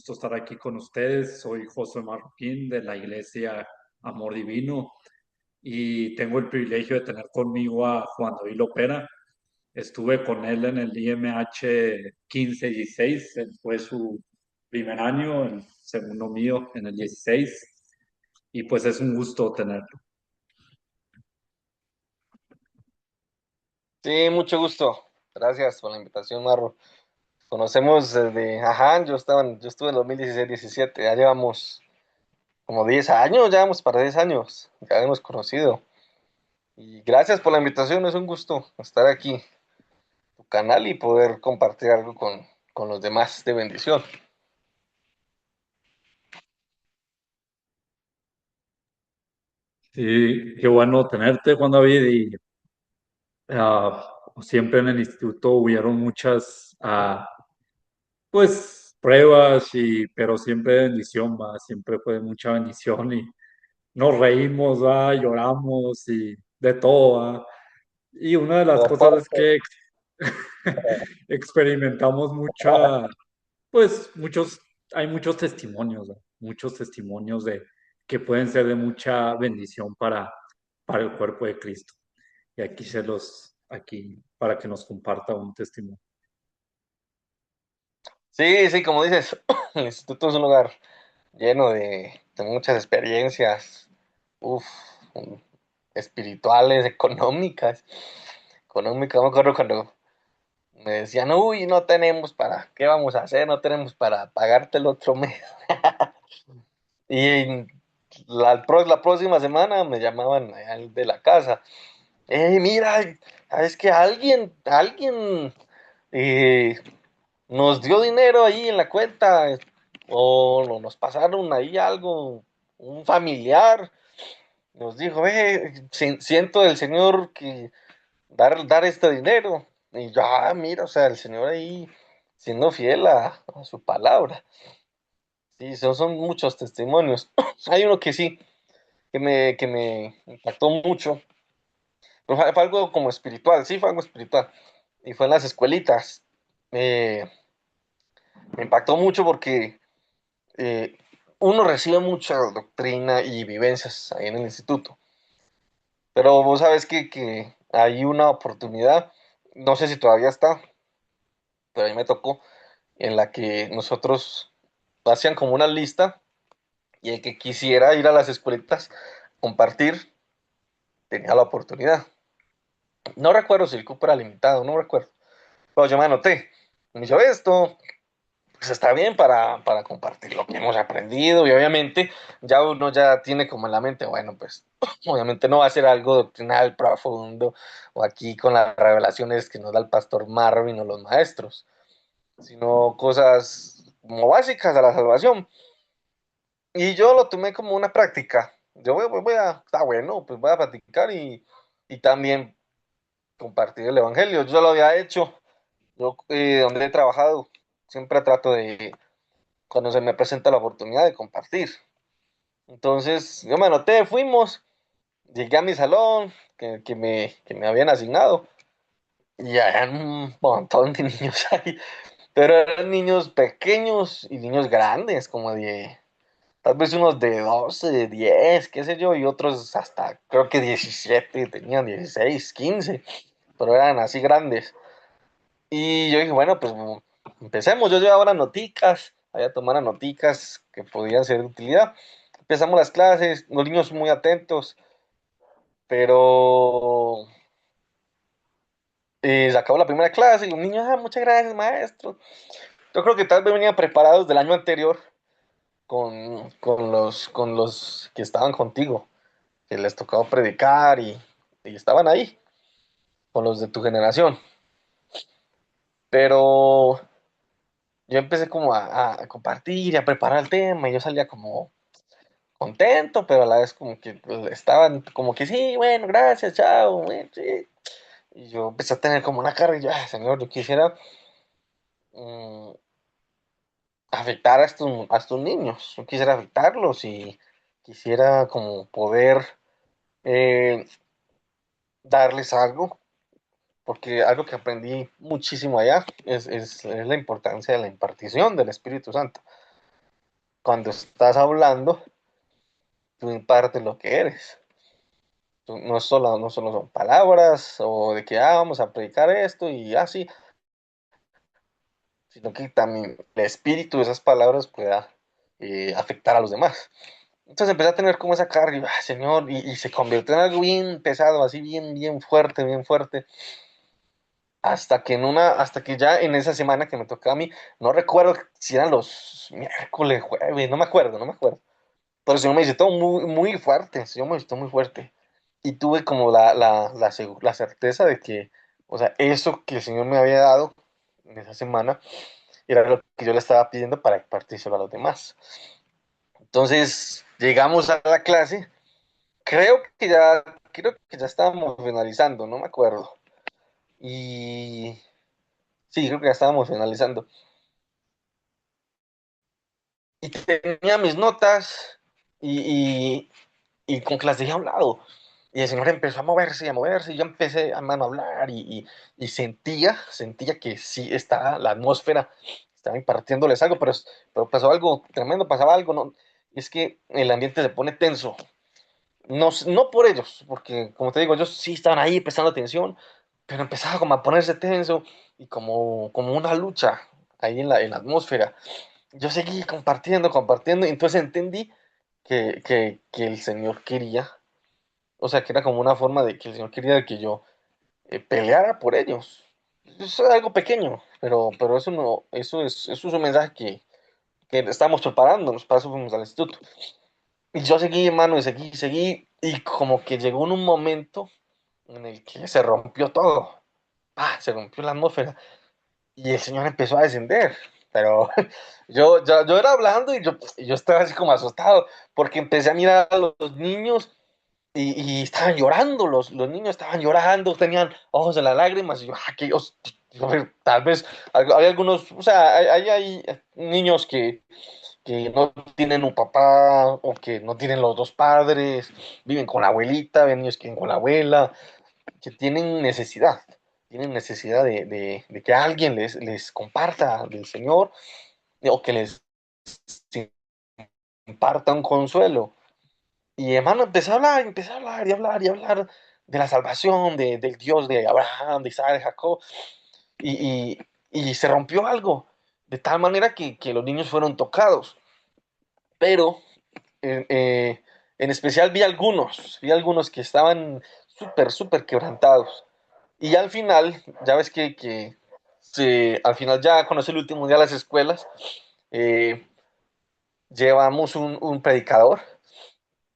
gusto estar aquí con ustedes. Soy José Marroquín de la Iglesia Amor Divino y tengo el privilegio de tener conmigo a Juan David Lopera. Estuve con él en el IMH 15-16, fue su primer año, el segundo mío en el 16, y pues es un gusto tenerlo. Sí, mucho gusto. Gracias por la invitación, Marro. Conocemos desde, yo estuve en 2016-17, ya llevamos como 10 años, ya vamos para 10 años, ya hemos conocido. Y gracias por la invitación, es un gusto estar aquí en tu canal y poder compartir algo con los demás de bendición. Sí, qué bueno tenerte, Juan David, y siempre en el instituto hubieron muchas pues pruebas, pero siempre bendición, va, siempre fue mucha bendición y nos reímos, va, lloramos y de todo, va. Y una de las cosas es Deporte. que experimentamos pues hay muchos testimonios, ¿va? Muchos testimonios que pueden ser de mucha bendición para el cuerpo de Cristo. Y aquí para que nos comparta un testimonio. Sí, sí, como dices, el instituto es un lugar lleno de muchas experiencias, uf, espirituales, económicas. Económicas, me acuerdo cuando me decían, uy, no tenemos para, ¿qué vamos a hacer? No tenemos para pagarte el otro mes. Y la próxima semana me llamaban allá de la casa. Mira, es que alguien eh, nos dio dinero ahí en la cuenta o nos pasaron ahí algo, un familiar nos dijo, siento del Señor que dar este dinero. Y yo, mira, o sea, el Señor ahí siendo fiel a su palabra. Sí, son muchos testimonios. Hay uno que sí, que me impactó mucho, pero fue algo como espiritual, sí, fue algo espiritual. Y fue en las escuelitas. Eh, Me impactó mucho porque eh, uno recibe mucha doctrina y vivencias ahí en el instituto. Pero vos sabes que hay una oportunidad, no sé si todavía está, pero a mí me tocó, en la que nosotros hacían como una lista y el que quisiera ir a las escuelitas, compartir, tenía la oportunidad. No recuerdo si el cupo era limitado, no recuerdo. Pero yo me anoté. Me dijo, esto pues está bien para compartir lo que hemos aprendido y obviamente ya uno ya tiene como en la mente, bueno, pues obviamente no va a ser algo doctrinal profundo o aquí con las revelaciones que nos da el pastor Marvin o los maestros, sino cosas como básicas a la salvación. Y yo lo tomé como una práctica. Yo está bueno, pues voy a practicar y también compartir el evangelio. Yo lo había hecho, yo donde he trabajado, siempre trato de, cuando se me presenta la oportunidad de compartir. Entonces, yo me anoté, fuimos, llegué a mi salón que me habían asignado y había un montón de niños ahí, pero eran niños pequeños y niños grandes, como de tal vez unos de 12, de 10, qué sé yo, y otros hasta creo que 17, tenían 16, 15, pero eran así grandes. Y yo dije, bueno, pues empecemos. Yo llevaba las noticas, había tomado noticas que podían ser de utilidad. Empezamos las clases, los niños muy atentos, pero se acabó la primera clase y los niños, muchas gracias, maestro. Yo creo que tal vez venían preparados del año anterior con los que estaban contigo, que les tocaba predicar y estaban ahí, con los de tu generación. Pero yo empecé como a compartir y a preparar el tema y yo salía como contento, pero a la vez como que estaban como que sí, bueno, gracias, chao, sí. Y yo empecé a tener como una carga y yo, señor, yo quisiera mm, afectar a estos niños, yo quisiera afectarlos y quisiera como poder eh, darles algo, porque algo que aprendí muchísimo allá es la importancia de la impartición del Espíritu Santo. cuando estás hablando, tú impartes lo que eres. No solo son palabras o de que vamos a predicar esto y así, sino que también el espíritu de esas palabras pueda afectar a los demás. Entonces empecé a tener como esa carga, y, Señor, y se convirtió en algo bien pesado, así bien fuerte, bien fuerte. Hasta que ya en esa semana que me tocaba a mí, no recuerdo si eran los miércoles, jueves, no me acuerdo. Pero el Señor me visitó muy fuerte, el Señor me visitó muy fuerte. Y tuve como la certeza de que, o sea, eso que el Señor me había dado en esa semana era lo que yo le estaba pidiendo para partírselo a los demás. Entonces, llegamos a la clase, creo que ya estábamos finalizando, no me acuerdo. Y sí, creo que ya estábamos finalizando. Y tenía mis notas y, y con que las dejé a un lado. Y el señor empezó a moverse, y yo empecé a mano a hablar y sentía que sí estaba la atmósfera, estaba impartiéndoles algo, pero pasó algo tremendo, pasaba algo, ¿no? Es que el ambiente se pone tenso, no por ellos, porque como te digo, ellos sí estaban ahí prestando atención, pero empezaba como a ponerse tenso y como una lucha ahí en la atmósfera. Yo seguí compartiendo, y entonces entendí que el Señor quería, o sea, que era como una forma de que el Señor quería que yo peleara por ellos. Eso es algo pequeño, pero eso no, eso es un mensaje que estamos preparándonos, para eso fuimos al instituto. Y yo seguí, hermano, y seguí, y como que llegó en un momento en el que se rompió todo. Se rompió la atmósfera y el Señor empezó a descender. Pero yo era hablando y yo estaba así como asustado porque empecé a mirar a los niños y estaban llorando, los niños estaban llorando, tenían ojos de las lágrimas, y yo, tal vez hay algunos, o sea, hay niños que no tienen un papá o que no tienen los dos padres, viven con la abuelita, ven niños que viven con la abuela, que tienen necesidad de que alguien les comparta del Señor o que les imparta un consuelo. Y hermano, empecé a hablar y hablar y hablar de la salvación, del Dios de Abraham, de Isaac, de Jacob, y, y se rompió algo, de tal manera que los niños fueron tocados. Pero en especial vi algunos que estaban súper quebrantados. Y al final, ya ves al final ya cuando es el último día de las escuelas, eh, llevamos un predicador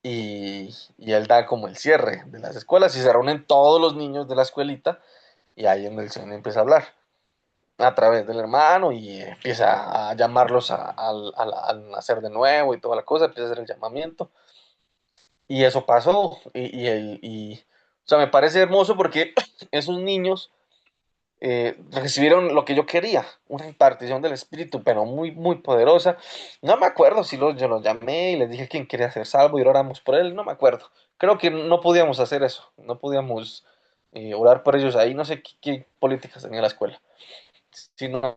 y él da como el cierre de las escuelas y se reúnen todos los niños de la escuelita y ahí en el Señor empieza a hablar a través del hermano y empieza a llamarlos al nacer de nuevo y toda la cosa, empieza a hacer el llamamiento. Y eso pasó, o sea, me parece hermoso porque esos niños recibieron lo que yo quería, una impartición del Espíritu, pero muy poderosa. No me acuerdo si yo los llamé y les dije quién quería ser salvo y oramos por él, no me acuerdo. Creo que no podíamos hacer eso, no podíamos orar por ellos ahí, no sé qué políticas tenía la escuela, sino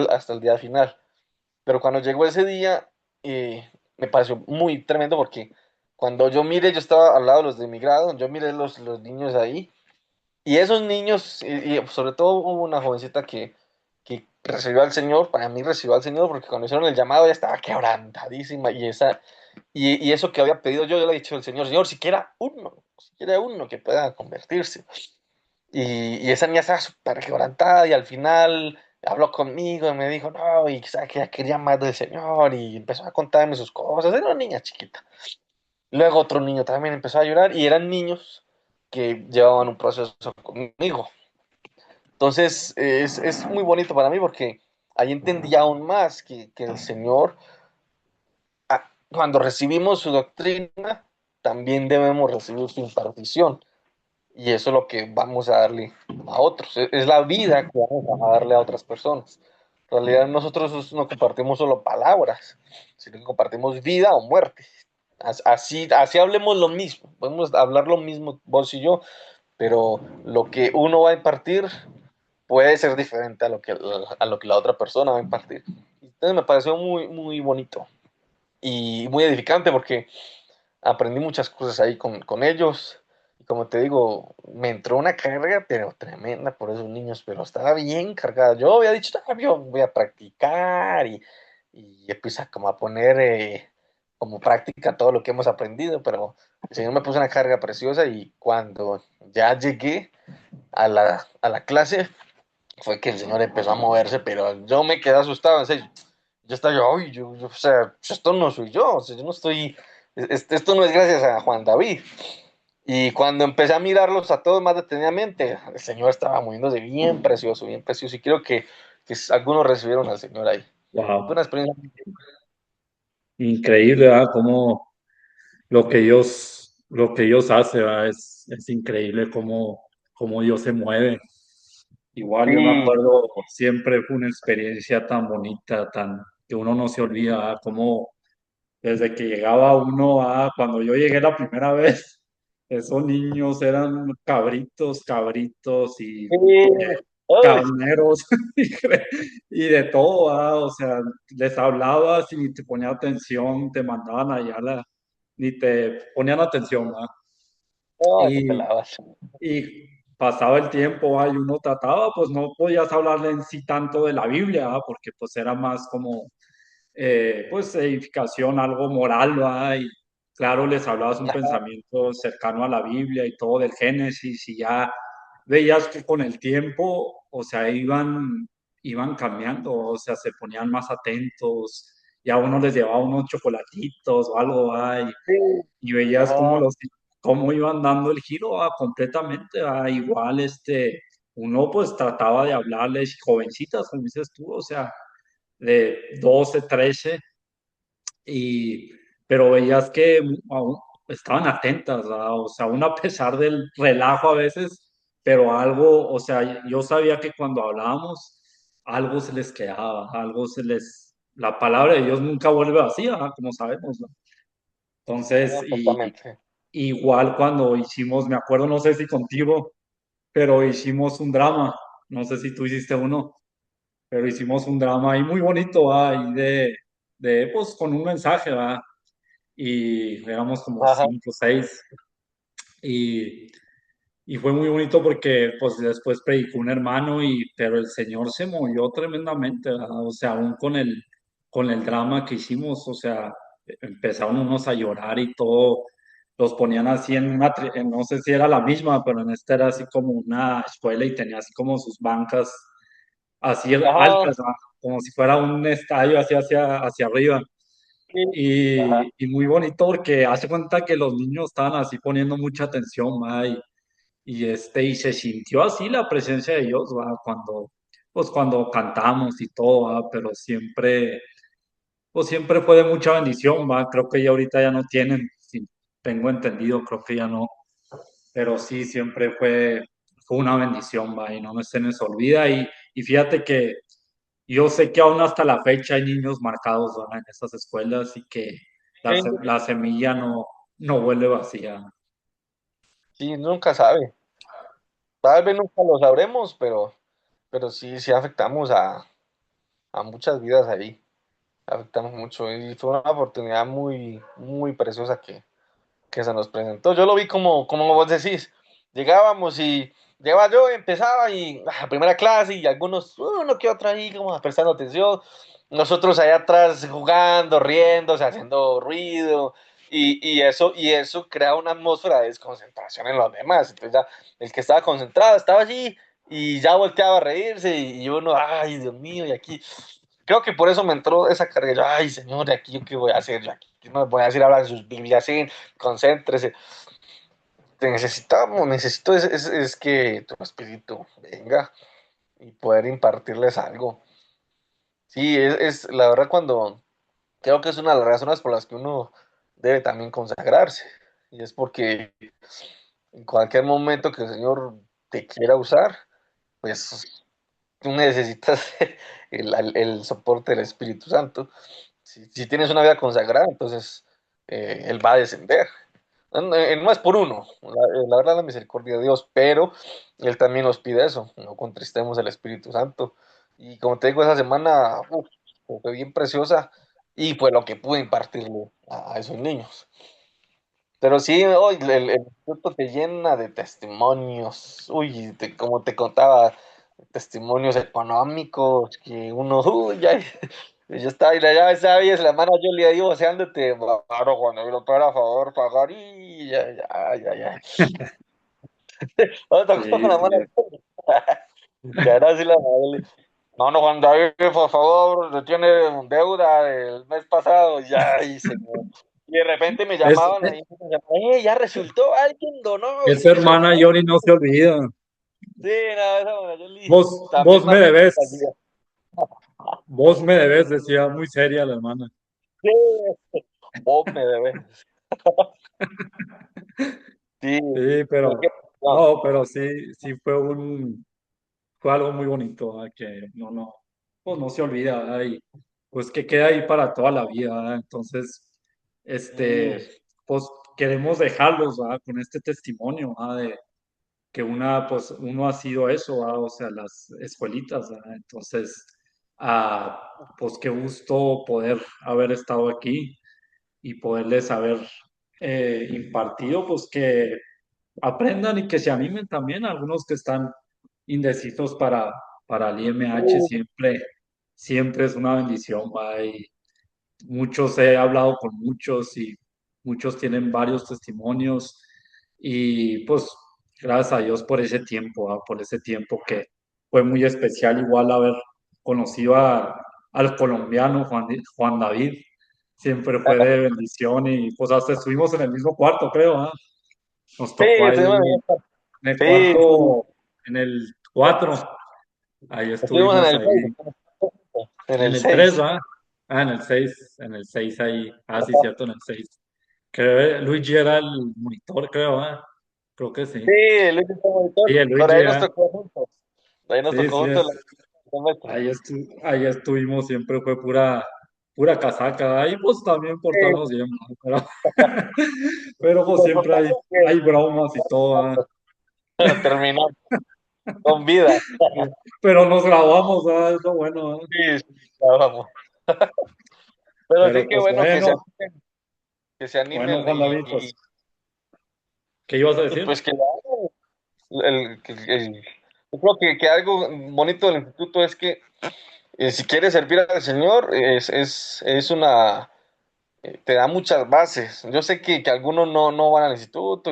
hasta el día final. Pero cuando llegó ese día, me pareció muy tremendo porque cuando yo estaba al lado de los de mi grado, yo miré los niños ahí, y esos niños, y sobre todo hubo una jovencita que recibió al Señor, para mí recibió al Señor, porque cuando hicieron el llamado ella estaba quebrantadísima, y eso que había pedido yo le he dicho al Señor, Señor, siquiera uno que pueda convertirse. Y esa niña estaba súper quebrantada y al final habló conmigo y me dijo, no, y sabe que ella quería más del Señor y empezó a contarme sus cosas. Era una niña chiquita. Luego otro niño también empezó a llorar y eran niños que llevaban un proceso conmigo. Entonces es muy bonito para mí porque ahí entendí aún más que el Señor, cuando recibimos su doctrina, también debemos recibir su impartición. Y eso es lo que vamos a darle a otros. Es la vida que vamos a darle a otras personas. En realidad nosotros no compartimos solo palabras, sino que compartimos vida o muerte. Así hablemos lo mismo. Podemos hablar lo mismo vos y yo, pero lo que uno va a impartir puede ser diferente a lo que la otra persona va a impartir. Entonces me pareció muy bonito. y muy edificante porque aprendí muchas cosas ahí con ellos. Y como te digo, me entró una carga, pero tremenda por esos niños, pero estaba bien cargada. Yo había dicho, "Ah, yo voy a practicar y empieza como a poner como práctica todo lo que hemos aprendido, pero el Señor me puso una carga preciosa y cuando ya llegué a la clase, fue que el Señor empezó a moverse, pero yo me quedé asustado, en serio. Yo estaba yo, "Ay, o sea, esto no soy yo, o sea, yo no estoy, esto no es gracias a Juan David". Y cuando empecé a mirarlos a todos más detenidamente, el Señor estaba moviéndose bien precioso, bien precioso. Y creo que algunos recibieron al Señor ahí. Fue una Wow, experiencia. increíble, ¿verdad? Cómo lo que ellos hacen, ¿verdad? Es increíble cómo Dios se mueve. Igual yo me Sí, acuerdo, siempre fue una experiencia tan bonita, tan que uno no se olvida, ¿verdad? Cómo desde que llegaba uno a, cuando yo llegué la primera vez, esos niños eran cabritos, cabritos y sí. Ay, carneros y de todo, o sea, les hablabas y ni te ponían atención, te mandaban allá, ni te ponían atención, ¿va? ay, no te Y, lavas. y pasaba el tiempo, y uno trataba, pues no podías hablarle en sí tanto de la Biblia, porque pues era más como pues edificación, algo moral, ¿va? Y claro, les hablabas un Ajá, pensamiento cercano a la Biblia y todo del Génesis y ya veías que con el tiempo, o sea, iban cambiando, o sea, se ponían más atentos, ya uno les llevaba unos chocolatitos o algo, ¿va? sí, Y veías ajá, cómo iban dando el giro, completamente, igual, uno pues trataba de hablarles, jovencitas, como dices tú, o sea, de 12 13 y, pero veías que aún estaban atentas, ¿verdad? O sea, aún a pesar del relajo a veces, pero algo, o sea, yo sabía que cuando hablábamos, algo se les quedaba, la palabra de Dios nunca vuelve vacía, ¿verdad? Como sabemos, ¿no? Entonces, exactamente. igual cuando hicimos, me acuerdo, no sé si contigo, pero hicimos un drama, no sé si tú hiciste uno, pero hicimos un drama ahí muy bonito, ¿va? Ahí pues con un mensaje, ¿va? Y éramos como Ajá, 5 o 6 y, y fue muy bonito porque pues después predicó un hermano pero el Señor se movió tremendamente, ¿verdad? O sea, aún con el drama que hicimos, o sea, empezaron unos a llorar y todo, los ponían así no sé si era la misma, pero en esta era así como una escuela y tenía así como sus bancas así ajá, altas, ¿verdad? Como si fuera un estadio así hacia arriba. sí, ajá, Y muy bonito porque hace cuenta que los niños estaban así poniendo mucha atención, ¿va? Y se sintió así la presencia de Dios, ¿va? Cuando cantamos y todo, ¿va? Pero siempre fue de mucha bendición, ¿va? Creo que ya ahorita ya no tienen, si tengo entendido, creo que ya no, pero sí, siempre fue una bendición, ¿va? Y no se nos olvida. Y fíjate que yo sé que aún hasta la fecha hay niños marcados, ¿verdad? En esas escuelas y que sí, la semilla no vuelve vacía. sí, nunca sabe. Tal vez nunca lo sabremos, pero sí, sí afectamos a muchas vidas ahí. Afectamos mucho y fue una oportunidad muy, muy preciosa que se nos presentó. Yo lo vi como vos decís, llegábamos y llegaba yo, empezaba y primera clase y algunos, uno que otro ahí como prestando atención, nosotros allá atrás jugando, riéndose, haciendo ruido y eso crea una atmósfera de desconcentración en los demás. Entonces ya el que estaba concentrado estaba allí y ya volteaba a reírse y uno, ay, Dios mío, y aquí creo que por eso me entró esa carga. Yo, ay, señor, ¿aquí yo qué voy a hacer? Yo aquí no voy a decir hablar en sus Biblias, sí, concéntrese. Te necesitamos, necesito es que tu espíritu venga y poder impartirles algo. Sí, es la verdad cuando creo que es una de las razones por las que uno debe también consagrarse. Y es porque en cualquier momento que el Señor te quiera usar, pues tú necesitas el soporte del Espíritu Santo. Si tienes una vida consagrada, entonces Él va a descender. No es por uno, la verdad la misericordia de Dios, pero Él también nos pide eso, no contristemos el Espíritu Santo. Y como te digo, esa semana fue bien preciosa y pues lo que pude impartirle a esos niños. Pero sí, hoy el instituto te llena de testimonios, uy, como te contaba, testimonios económicos, que uno, uy, ya, yo estaba, y ya sabes, la mano yo le digo, voceándote, claro, cuando yo lo pueda a favor, pagar, y ya, ya, ya, ya. No, tocó Sí, la sí. mano, que ahora sí la madre. No, no, Juan David, por favor, le tiene deuda el mes pasado, ya, y se y de repente me Es, llamaban ahí, ya resultó, alguien donó, esa y hermana sorpresa. Yoli no se olvida. Sí, no, esa Mona Yoli también Vos me marcó la debes, vida. vos me debes, decía muy seria la hermana. Sí, vos me debes. Sí, Sí, pero pero, qué no, no, pero sí, sí fue algo muy bonito, que pues no se olvida, ¿verdad? Y pues que queda ahí para toda la vida, ¿verdad? Entonces, sí, pues queremos dejarlos, ¿verdad? Con este testimonio, ¿verdad? De que pues uno ha sido eso, ¿verdad? O sea, las escuelitas, ¿verdad? Entonces, pues qué gusto poder haber estado aquí y poderles haber impartido, pues que aprendan y que se animen también. Algunos que están indecisos para el IMH, sí, siempre es una bendición, ¿va? Y muchos he hablado con muchos y muchos tienen varios testimonios y pues gracias a Dios por ese tiempo, ¿va? Por ese tiempo que fue muy especial igual haber conocido al colombiano Juan David. Siempre fue de bendición y pues hasta estuvimos en el mismo cuarto, creo, ¿ah? Nos sí, tocó estuvimos ahí en el sí, sí, cuarto, en el 4 ahí estuvimos en estuvimos el 6, ahí, en en el el 3 6. ¿va? En el 6 ahí, sí, cierto, en el 6. Creo Luigi era el monitor, creo, ¿ah? Creo que sí. Sí, Luis está monitor, Sí, el por Luigi, ahí nos tocó juntos. Ahí nos sí, tocó sí, juntos la metro. ahí estuvimos, siempre fue pura casaca, ahí pues también portarnos Sí, bien, ¿no? Pero, pero pues lo siempre importante hay bromas y todo, ¿ah? es que terminó con vida. Pero nos grabamos, ¿ah? Es lo bueno, ¿ah? Sí, sí, ya vamos. Pero sí Pero que pues bueno bueno, que se bueno, animen Juan David, pues, ¿qué ibas a y decir? pues que lo hagan. Yo creo que algo bonito del instituto es que si quieres servir al Señor, es una, te da muchas bases. Yo sé que algunos no van al instituto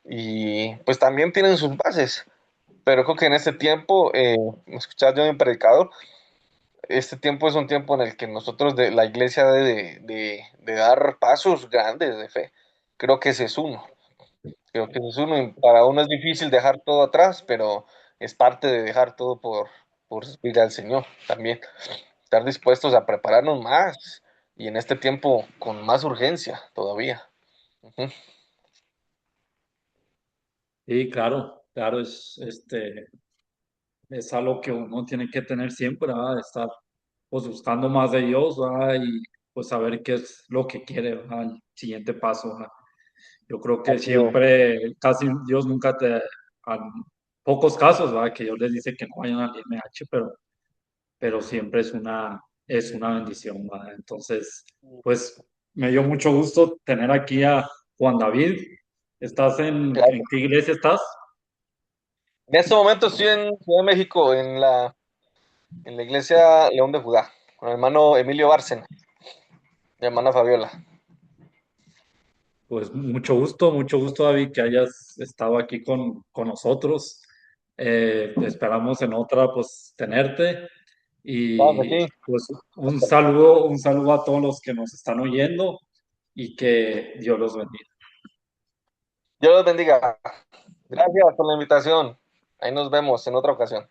y pues también tienen sus bases, pero creo que en este tiempo, escuchaba yo en predicador, este tiempo es un tiempo en el que nosotros de la iglesia debe de dar pasos grandes de fe. Creo que ese es uno. Creo que ese es uno. Y para uno es difícil dejar todo atrás, pero es parte de dejar todo por servir al Señor también. Estar dispuestos a prepararnos más y en este tiempo con más urgencia todavía. Ujú. Sí, claro, claro, es algo que uno tiene que tener siempre, ¿verdad? Estar pues buscando más de Dios, ¿verdad? Y pues saber qué es lo que quiere, ¿verdad? El siguiente paso, ¿verdad? Yo creo que Así es. siempre, casi Dios nunca a pocos casos, ¿verdad? Que Dios les dice que no vayan al IMH, pero siempre es una bendición, ¿verdad? Entonces, pues me dio mucho gusto tener aquí a Juan David. ¿Estás en Gracias. qué iglesia estás? En este momento estoy en Ciudad de México, en la iglesia León de Judá, con el hermano Emilio Bárcena, mi hermana Fabiola. Pues mucho gusto, David, que hayas estado aquí con nosotros. Esperamos en otra, pues, tenerte. Claro que Y sí. pues un saludo a todos los que nos están oyendo y que Dios los bendiga. Dios los bendiga. Gracias por la invitación. Ahí nos vemos en otra ocasión.